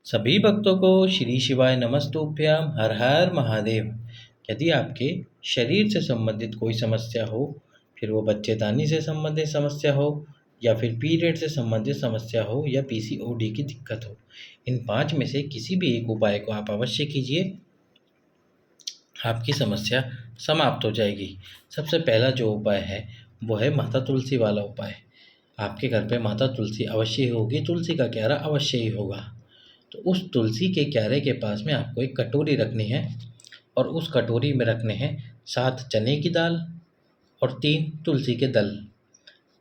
सभी भक्तों को श्री शिवाय नमस्तुभ्यम हर हर महादेव। यदि आपके शरीर से संबंधित कोई समस्या हो, फिर वो बच्चेदानी से संबंधित समस्या हो या फिर पीरियड से संबंधित समस्या हो या पीसीओडी की दिक्कत हो, इन 5 में से किसी भी एक उपाय को आप अवश्य कीजिए, आपकी समस्या समाप्त हो जाएगी। सबसे पहला जो उपाय है वो है माता तुलसी वाला उपाय। आपके घर पे माता तुलसी अवश्य ही होगी, तुलसी का क्यारा अवश्य ही होगा। तो उस तुलसी के क्यारे के पास में आपको एक कटोरी रखनी है और उस कटोरी में रखने हैं 7 चने की दाल और 3 तुलसी के दल,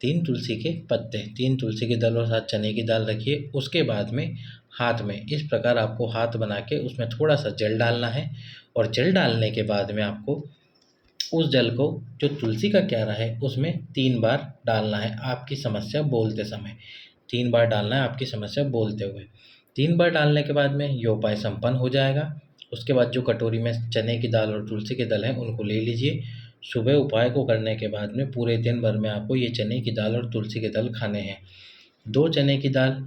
3 तुलसी के पत्ते, 3 तुलसी के दल और 7 चने की दाल रखिए। उसके बाद में हाथ में इस प्रकार आपको हाथ बना के उसमें थोड़ा सा जल डालना है और जल डालने के बाद में आपको उस जल को जो तुलसी का क्यारा है उसमें 3 बार डालना है आपकी समस्या बोलते समय। 3 बार डालना है आपकी समस्या बोलते हुए। 3 बार डालने के बाद में ये उपाय संपन्न हो जाएगा। उसके बाद जो कटोरी में चने की दाल और तुलसी के दल हैं उनको ले लीजिए। सुबह उपाय को करने के बाद में पूरे दिन भर में आपको ये चने की दाल और तुलसी के दल खाने हैं। 2 चने की दाल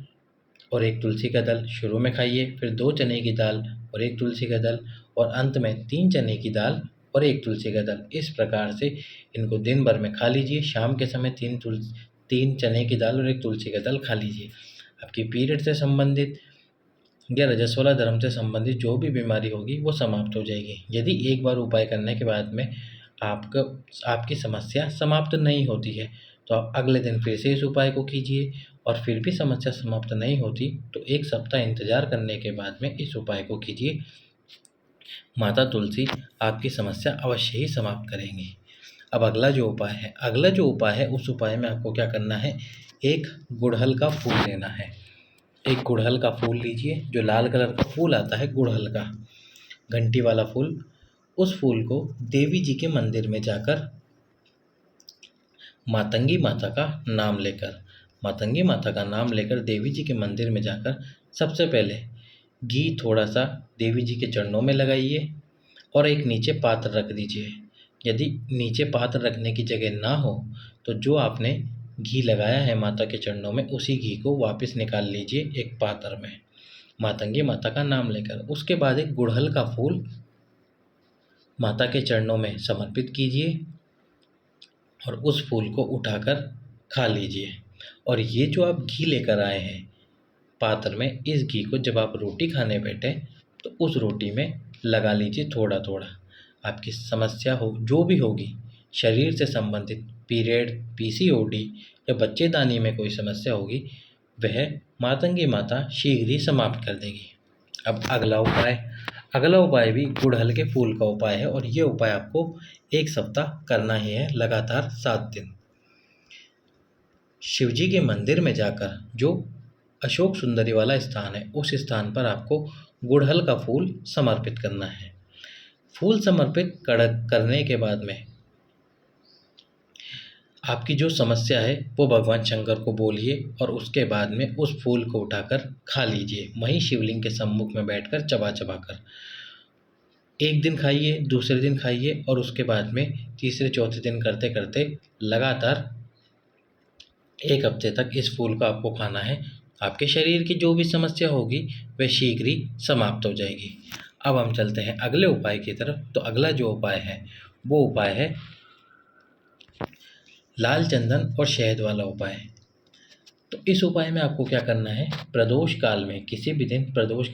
और 1 तुलसी का दल शुरू में खाइए, फिर 2 चने की दाल और 1 तुलसी का दल और अंत में 3 चने की दाल और 1 तुलसी का दल। इस प्रकार से इनको दिन भर में खा लीजिए। शाम के समय 3 चने की दाल और 1 तुलसी का दल खा लीजिए। आपकी पीरियड से संबंधित या रजस्वला धर्म से संबंधित जो भी बीमारी होगी वो समाप्त हो जाएगी। यदि एक बार उपाय करने के बाद में आपकी समस्या समाप्त नहीं होती है तो आप अगले दिन फिर से इस उपाय को कीजिए और फिर भी समस्या समाप्त नहीं होती तो 1 सप्ताह इंतज़ार करने के बाद में इस उपाय को कीजिए। माता तुलसी आपकी समस्या अवश्य ही समाप्त करेंगी। अब अगला जो उपाय है उस उपाय में आपको क्या करना है, एक गुड़हल का फूल लेना है। एक गुड़हल का फूल लीजिए, जो लाल कलर का फूल आता है गुड़हल का, घंटी वाला फूल। उस फूल को देवी जी के मंदिर में जाकर मातंगी माता का नाम लेकर देवी जी के मंदिर में जाकर सबसे पहले घी थोड़ा सा देवी जी के चरणों में लगाइए और एक नीचे पात्र रख दीजिए। यदि नीचे पात्र रखने की जगह ना हो तो जो आपने घी लगाया है माता के चरणों में उसी घी को वापस निकाल लीजिए एक पात्र में, मातंगी माता का नाम लेकर। उसके बाद एक गुड़हल का फूल माता के चरणों में समर्पित कीजिए और उस फूल को उठाकर खा लीजिए। और ये जो आप घी लेकर आए हैं पात्र में, इस घी को जब आप रोटी खाने बैठे तो उस रोटी में लगा लीजिए थोड़ा थोड़ा। आपकी समस्या हो जो भी होगी, शरीर से संबंधित पीरियड, पीसीओडी या बच्चेदानी में कोई समस्या होगी, वह मातंगी माता शीघ्र ही समाप्त कर देगी। अब अगला उपाय भी गुड़हल के फूल का उपाय है और ये उपाय आपको 1 सप्ताह करना ही है, लगातार 7 दिन। शिव जी के मंदिर में जाकर जो अशोक सुंदरी वाला स्थान है उस स्थान पर आपको गुड़हल का फूल समर्पित करना है। फूल समर्पित करने के बाद में आपकी जो समस्या है वो भगवान शंकर को बोलिए और उसके बाद में उस फूल को उठाकर खा लीजिए, वहीं शिवलिंग के सम्मुख में बैठकर चबा चबा कर। 1 दिन खाइए, दूसरे दिन खाइए और उसके बाद में तीसरे चौथे दिन करते करते लगातार 1 हफ्ते तक इस फूल को आपको खाना है। आपके शरीर की जो भी समस्या होगी वह शीघ्र ही समाप्त हो जाएगी। अब हम चलते हैं अगले उपाय की तरफ। तो अगला जो उपाय है वो उपाय है लाल चंदन और शहद वाला उपाय। तो इस उपाय में आपको क्या करना है, प्रदोष काल में किसी भी दिन प्रदोष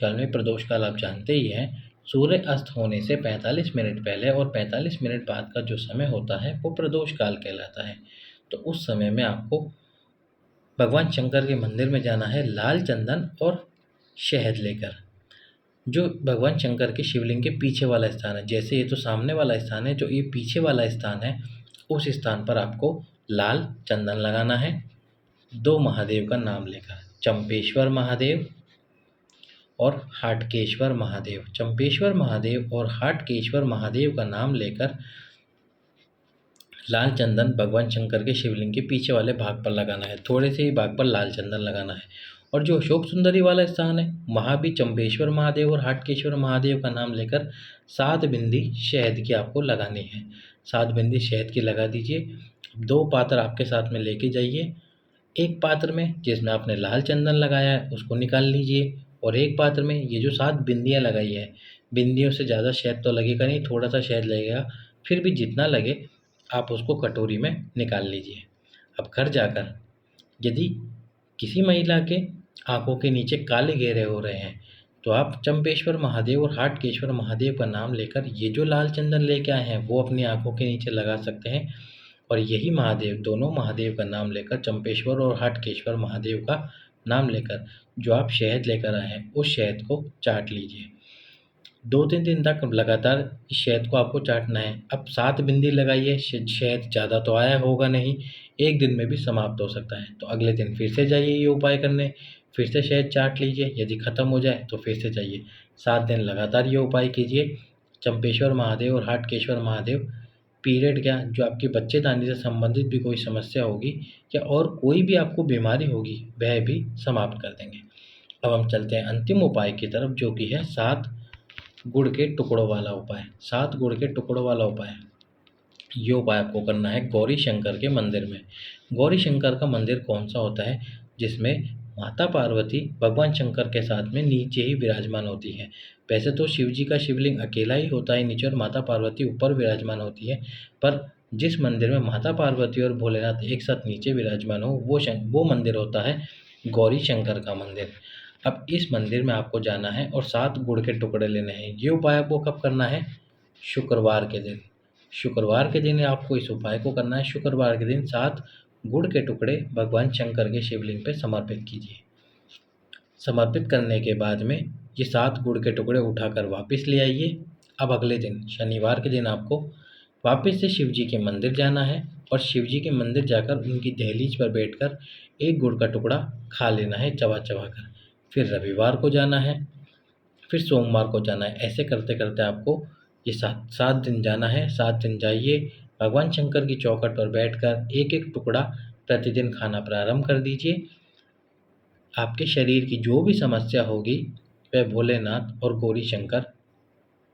काल आप जानते ही हैं, सूर्य अस्त होने से 45 मिनट पहले और 45 मिनट बाद का जो समय होता है वो प्रदोष काल कहलाता है। तो उस समय में आपको भगवान शंकर के मंदिर में जाना है लाल चंदन और शहद लेकर। जो भगवान शंकर के शिवलिंग के पीछे वाला स्थान है, जैसे ये तो सामने वाला स्थान है, जो ये पीछे वाला स्थान है उस स्थान पर आपको लाल चंदन लगाना है 2 महादेव का नाम लेकर, चंपेश्वर महादेव और हाटकेश्वर महादेव। चंपेश्वर महादेव और हाटकेश्वर महादेव का नाम लेकर लाल चंदन भगवान शंकर के शिवलिंग के पीछे वाले भाग पर लगाना है, थोड़े से ही भाग पर लाल चंदन लगाना है। और जो अशोक सुंदरी वाला स्थान है वहाँ भी चंपेश्वर महादेव और हाटकेश्वर महादेव का नाम लेकर 7 बिंदी शहद की आपको लगानी है। 7 बिंदी शहद की लगा दीजिए। 2 पात्र आपके साथ में लेके जाइए। एक पात्र में जिसमें आपने लाल चंदन लगाया है उसको निकाल लीजिए और एक पात्र में ये जो 7 बिंदियाँ लगाई है, बिंदियों से ज़्यादा शहद तो लगेगा नहीं, थोड़ा-सा शहद लगेगा, फिर भी जितना लगे आप उसको कटोरी में निकाल लीजिए। अब घर जाकर यदि किसी महिला के आँखों के नीचे काले घेरे हो रहे हैं, तो आप चंपेश्वर महादेव और हाटकेश्वर महादेव का नाम लेकर ये जो लाल चंदन लेके आए हैं, वो अपनी आँखों के नीचे लगा सकते हैं और यही महादेव, दोनों महादेव का नाम लेकर, चंपेश्वर और हाटकेश्वर महादेव का नाम लेकर जो आप शहद लेकर आए हैं, उस शहद को चाट लीजिए। 2-3 दिन तक लगातार इस शहद को आपको चाटना है। अब 7 बिंदी लगाइए, शहद ज़्यादा तो आया होगा नहीं, 1 दिन में भी समाप्त हो सकता है। तो अगले दिन फिर से जाइए ये उपाय करने, फिर से शहद चाट लीजिए, यदि ख़त्म हो जाए तो फिर से जाइए। 7 दिन लगातार ये उपाय कीजिए। चंपेश्वर महादेव और हाटकेश्वर महादेव पीरियड क्या, जो आपके बच्चेदानी से संबंधित भी कोई समस्या होगी या और कोई भी आपको बीमारी होगी, वह भी समाप्त कर देंगे। अब हम चलते हैं अंतिम उपाय की तरफ, जो कि है 7 गुड़ के टुकड़ों वाला उपाय। 7 गुड़ के टुकड़ों वाला उपाय, ये उपाय आपको करना है गौरी शंकर के मंदिर में। गौरी शंकर का मंदिर कौन सा होता है, जिसमें माता पार्वती भगवान शंकर के साथ में नीचे ही विराजमान होती है। वैसे तो शिव जी का शिवलिंग अकेला ही होता है नीचे और माता पार्वती ऊपर विराजमान होती है, पर जिस मंदिर में माता पार्वती और भोलेनाथ एक साथ नीचे विराजमान हो, वो मंदिर होता है गौरी शंकर का मंदिर। अब इस मंदिर में आपको जाना है और 7 गुड़ के टुकड़े लेने हैं। ये उपाय आपको कब करना है? शुक्रवार के दिन। शुक्रवार के दिन आपको इस उपाय को करना है। शुक्रवार के दिन 7 गुड़ के टुकड़े भगवान शंकर के शिवलिंग पे समर्पित कीजिए। समर्पित करने के बाद में ये 7 गुड़ के टुकड़े उठाकर वापस ले आइए। अब अगले दिन शनिवार के दिन आपको वापस से शिव जी के मंदिर जाना है और शिव जी के मंदिर जाकर उनकी दहलीज पर बैठकर 1 गुड़ का टुकड़ा खा लेना है चबा-चबा कर। फिर रविवार को जाना है, फिर सोमवार को जाना है। ऐसे करते-करते आपको ये 7 दिन जाना है। 7 दिन जाइए, भगवान शंकर की चौखट पर बैठकर 1-1 टुकड़ा प्रतिदिन खाना प्रारंभ कर दीजिए। आपके शरीर की जो भी समस्या होगी, वह भोलेनाथ और गौरी शंकर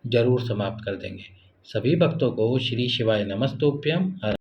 ज़रूर समाप्त कर देंगे। सभी भक्तों को श्री शिवाय नमस्तुभ्यम। हर